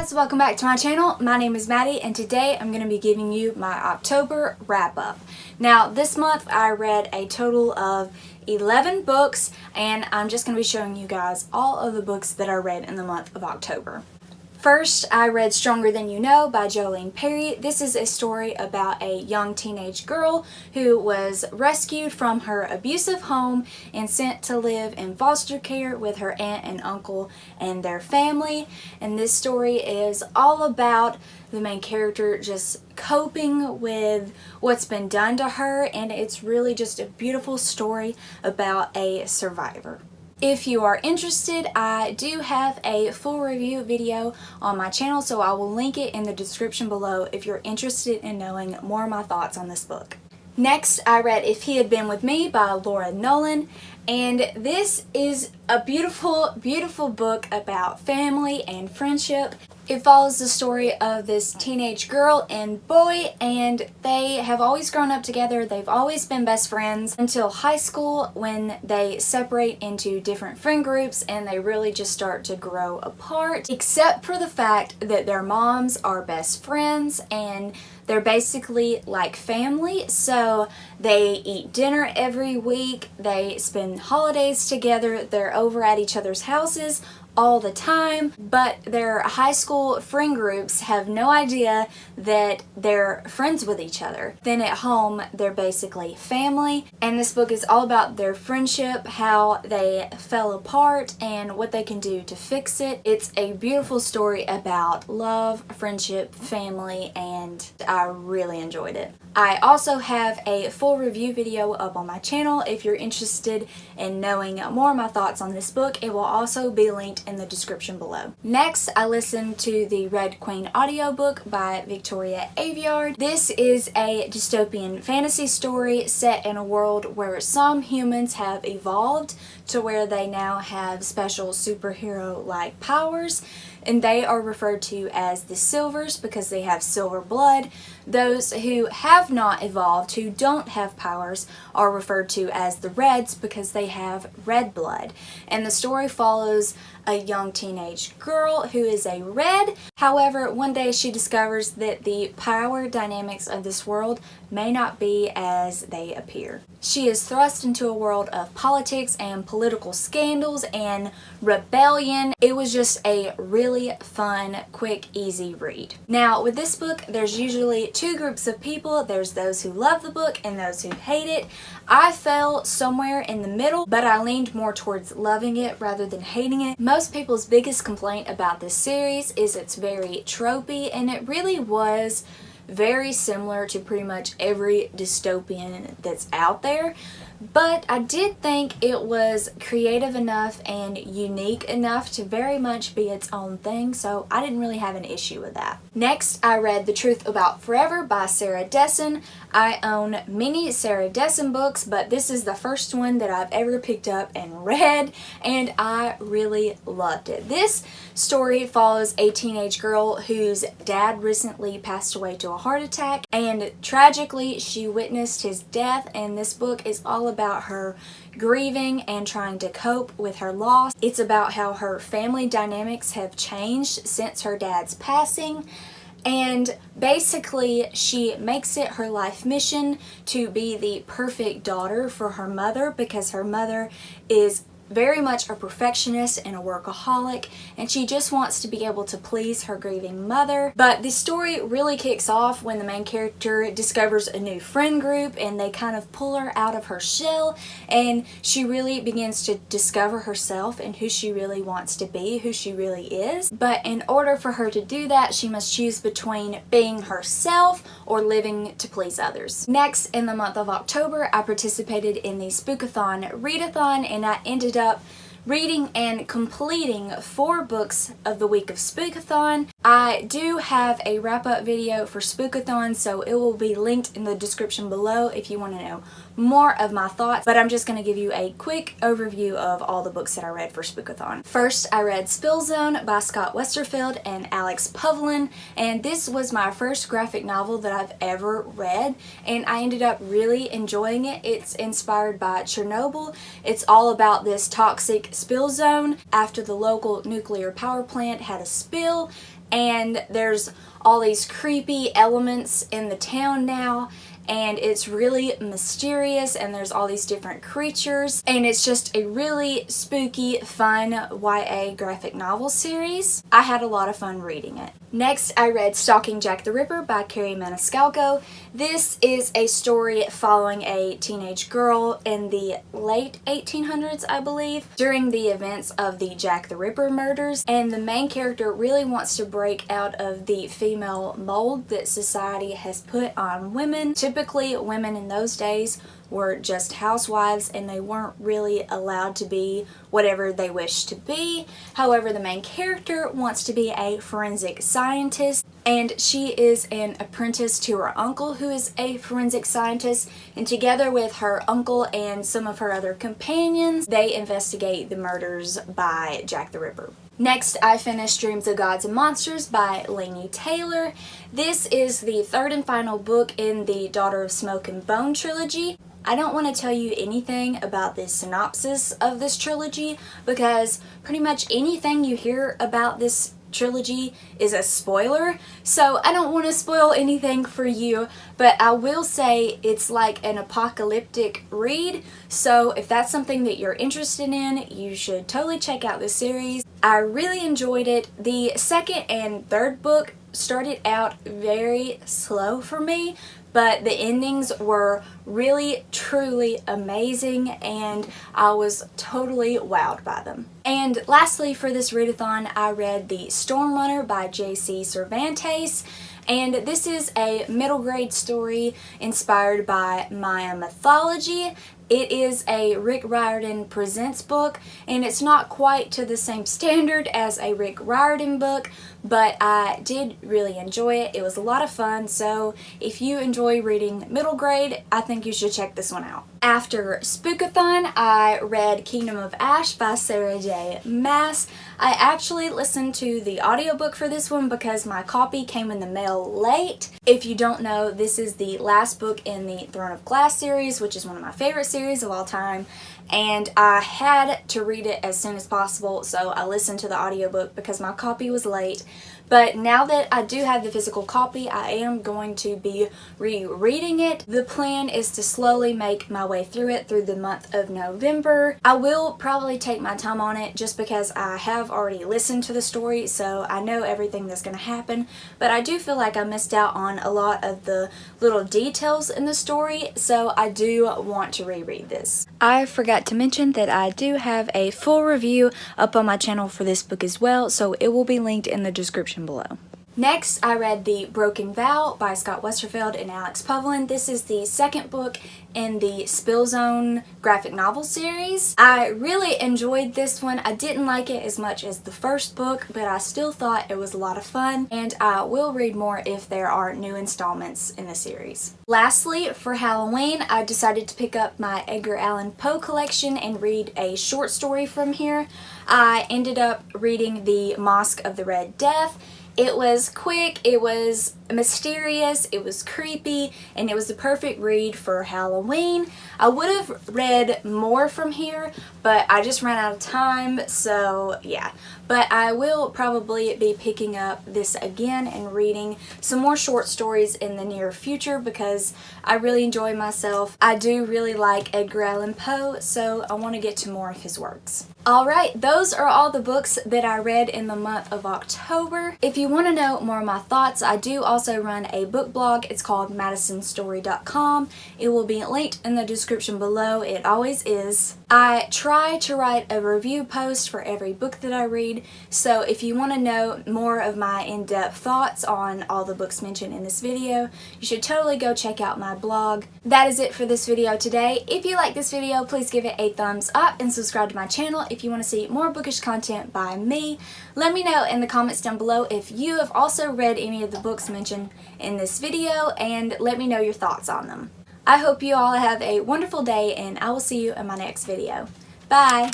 guys, welcome back to my channel. My name is Maddie and today I'm going to be giving you my October wrap up. Now this month I read a total of 11 books and I'm just going to be showing you guys all of the books that I read in the month of October. First, I read Stronger Than You Know by Jolene Perry. This is a story about a young teenage girl who was rescued from her abusive home and sent to live in foster care with her aunt and uncle and their family. And this story is all about the main character just coping with what's been done to her, and it's really just a beautiful story about a survivor. If you are interested, I do have a full review video on my channel, so I will link it in the description below if you're interested in knowing more of my thoughts on this book. Next, I read If He Had Been With Me by Laura Nolan, and this is a beautiful, beautiful book about family and friendship. It follows the story of this teenage girl and boy, and they have always grown up together. They've always been best friends until high school, when they separate into different friend groups and they really just start to grow apart, except for the fact that their moms are best friends and they're basically like family. So they eat dinner every week, they spend holidays together, they're over at each other's houses all the time, but their high school friend groups have no idea that they're friends with each other. Then at home, they're basically family, and this book is all about their friendship, how they fell apart, and what they can do to fix it. It's a beautiful story about love, friendship, family, and I really enjoyed it. I also have a full review video up on my channel if you're interested in knowing more of my thoughts on this book. It will also be linked in the description below. Next, I listened to the Red Queen audiobook by Victoria Aveyard. This is a dystopian fantasy story set in a world where some humans have evolved to where they now have special superhero-like powers, and they are referred to as the Silvers because they have silver blood. Those who have not evolved, who don't have powers, are referred to as the Reds because they have red blood. And the story follows a young teenage girl who is a Red. However, one day she discovers that the power dynamics of this world may not be as they appear. She is thrust into a world of politics and political scandals and rebellion. It was just a really fun, quick, easy read. Now, with this book, there's usually two groups of people. There's those who love the book and those who hate it. I fell somewhere in the middle, but I leaned more towards loving it rather than hating it. Most people's biggest complaint about this series is it's very tropey, and it really was very similar to pretty much every dystopian that's out there. But I did think it was creative enough and unique enough to very much be its own thing, so I didn't really have an issue with that. Next, I read The Truth About Forever by Sarah Dessen. I own many Sarah Dessen books, but this is the first one that I've ever picked up and read, and I really loved it. This story follows a teenage girl whose dad recently passed away to a heart attack, and tragically she witnessed his death, and this book is all about her grieving and trying to cope with her loss. It's about how her family dynamics have changed since her dad's passing, and basically she makes it her life mission to be the perfect daughter for her mother because her mother is very much a perfectionist and a workaholic, and she just wants to be able to please her grieving mother. But the story really kicks off when the main character discovers a new friend group and they kind of pull her out of her shell, and she really begins to discover herself and who she really wants to be, who she really is. But in order for her to do that, she must choose between being herself or living to please others. Next, in the month of October, I participated in the Spookathon Readathon, and I ended up reading and completing 4 books of the week of Spookathon. I do have a wrap-up video for Spookathon, so it will be linked in the description below if you want to know more of my thoughts, but I'm just going to give you a quick overview of all the books that I read for Spookathon. First, I read Spill Zone by Scott Westerfeld and Alex Puvlin, and this was my first graphic novel that I've ever read, and I ended up really enjoying it. It's inspired by Chernobyl. It's all about this toxic spill zone after the local nuclear power plant had a spill, and there's all these creepy elements in the town now, and it's really mysterious, and there's all these different creatures, and it's just a really spooky, fun YA graphic novel series. I had a lot of fun reading it. Next, I read Stalking Jack the Ripper by Kerri Maniscalco. This is a story following a teenage girl in the late 1800s, I believe, during the events of the Jack the Ripper murders, and the main character really wants to break out of the female mold that society has put on women. Typically, women in those days were just housewives, and they weren't really allowed to be whatever they wished to be. However, the main character wants to be a forensic scientist, and she is an apprentice to her uncle, who is a forensic scientist, and together with her uncle and some of her other companions, they investigate the murders by Jack the Ripper. Next, I finished Dreams of Gods and Monsters by Laini Taylor. This is the third and final book in the Daughter of Smoke and Bone trilogy. I don't want to tell you anything about the synopsis of this trilogy because pretty much anything you hear about this trilogy is a spoiler, so I don't want to spoil anything for you, but I will say it's like an apocalyptic read, so if that's something that you're interested in, you should totally check out this series. I really enjoyed it. The second and third book started out very slow for me, but the endings were really, truly amazing, and I was totally wowed by them. And lastly, for this readathon, I read The Storm Runner by J.C. Cervantes, and this is a middle grade story inspired by Maya mythology. It is a Rick Riordan Presents book, and it's not quite to the same standard as a Rick Riordan book, but I did really enjoy it. It was a lot of fun, so if you enjoy reading middle grade, I think you should check this one out. After Spookathon, I read Kingdom of Ash by Sarah J. Maas. I actually listened to the audiobook for this one because my copy came in the mail late. If you don't know, this is the last book in the Throne of Glass series, which is one of my favorite series of all time, and I had to read it as soon as possible, so I listened to the audiobook because my copy was late. But now that I do have the physical copy, I am going to be rereading it. The plan is to slowly make my way through it through the month of November. I will probably take my time on it just because I have already listened to the story, so I know everything that's going to happen, but I do feel like I missed out on a lot of the little details in the story, so I do want to reread this. I forgot to mention that I do have a full review up on my channel for this book as well, so it will be linked in the description below. Next, I read The Broken Vow by Scott Westerfeld and Alex Povlin. This is the second book in the Spill Zone graphic novel series. I really enjoyed this one. I didn't like it as much as the first book, but I still thought it was a lot of fun, and I will read more if there are new installments in the series. Lastly, for Halloween, I decided to pick up my Edgar Allan Poe collection and read a short story from here. I ended up reading The Mosque of the Red Death. It was quick, it was mysterious, it was creepy, and it was the perfect read for Halloween. I would have read more from here, but I just ran out of time, so yeah. But I will probably be picking up this again and reading some more short stories in the near future because I really enjoy myself. I do really like Edgar Allan Poe, so I want to get to more of his works. Alright, those are all the books that I read in the month of October. If you want to know more of my thoughts, I do also run a book blog. It's called madisonstory.com. It will be linked in the description below. It always is. I try to write a review post for every book that I read, so if you want to know more of my in-depth thoughts on all the books mentioned in this video, you should totally go check out my blog. That is it for this video today. If you like this video, please give it a thumbs up and subscribe to my channel if you want to see more bookish content by me. Let me know in the comments down below if you have also read any of the books mentioned in this video, and let me know your thoughts on them. I hope you all have a wonderful day, and I will see you in my next video. Bye!